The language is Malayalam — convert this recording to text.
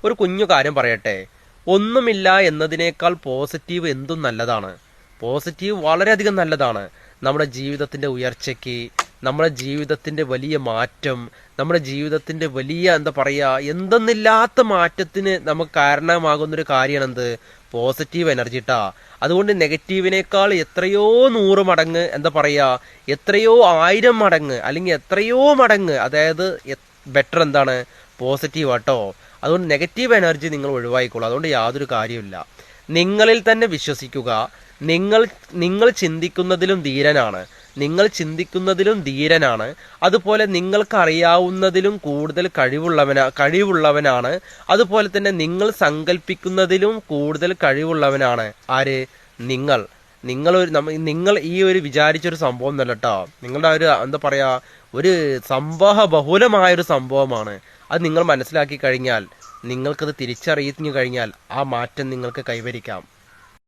ഒരു കുഞ്ഞു കാര്യം പറയട്ടെ. ഒന്നുമില്ല എന്നതിനേക്കാൾ പോസിറ്റീവ് എന്തും നല്ലതാണ്. പോസിറ്റീവ് വളരെയധികം നല്ലതാണ്. നമ്മുടെ ജീവിതത്തിന്റെ ഉയർച്ചയ്ക്ക്, നമ്മുടെ ജീവിതത്തിന്റെ വലിയ മാറ്റം, നമ്മുടെ ജീവിതത്തിന്റെ വലിയ എന്തെന്നില്ലാത്ത മാറ്റത്തിന് നമുക്ക് കാരണമാകുന്നൊരു കാര്യമാണ് എന്ത്? പോസിറ്റീവ് എനർജി ട്ടാ. അതുകൊണ്ട് നെഗറ്റീവിനേക്കാൾ എത്രയോ 100 മടങ്ങ് എത്രയോ 1000 മടങ്ങ് അല്ലെങ്കിൽ എത്രയോ മടങ്ങ് ബെറ്റർ എന്താണ്? പോസിറ്റീവ് ആട്ടോ. അതുകൊണ്ട് നെഗറ്റീവ് എനർജി നിങ്ങൾ ഒഴിവായിക്കോളൂ. അതുകൊണ്ട് യാതൊരു കാര്യമില്ല. നിങ്ങളിൽ തന്നെ വിശ്വസിക്കുക. നിങ്ങൾ ചിന്തിക്കുന്നതിലും ധീരനാണ്. അതുപോലെ നിങ്ങൾക്ക് അറിയാവുന്നതിലും കൂടുതൽ കഴിവുള്ളവനാണ്. അതുപോലെ തന്നെ നിങ്ങൾ സങ്കല്പിക്കുന്നതിലും കൂടുതൽ കഴിവുള്ളവനാണ്. ആര്? നിങ്ങൾ ഈ ഒരു വിചാരിച്ചൊരു സംഭവം ഒന്നല്ല കേട്ടോ. നിങ്ങളുടെ ഒരു സംഭവ ബഹുലമായൊരു സംഭവമാണ്. അത് നിങ്ങൾ മനസ്സിലാക്കി കഴിഞ്ഞാൽ, നിങ്ങൾക്കത് തിരിച്ചറിഞ്ഞു കഴിഞ്ഞാൽ ആ മാറ്റം നിങ്ങൾക്ക് കൈവരിക്കാം.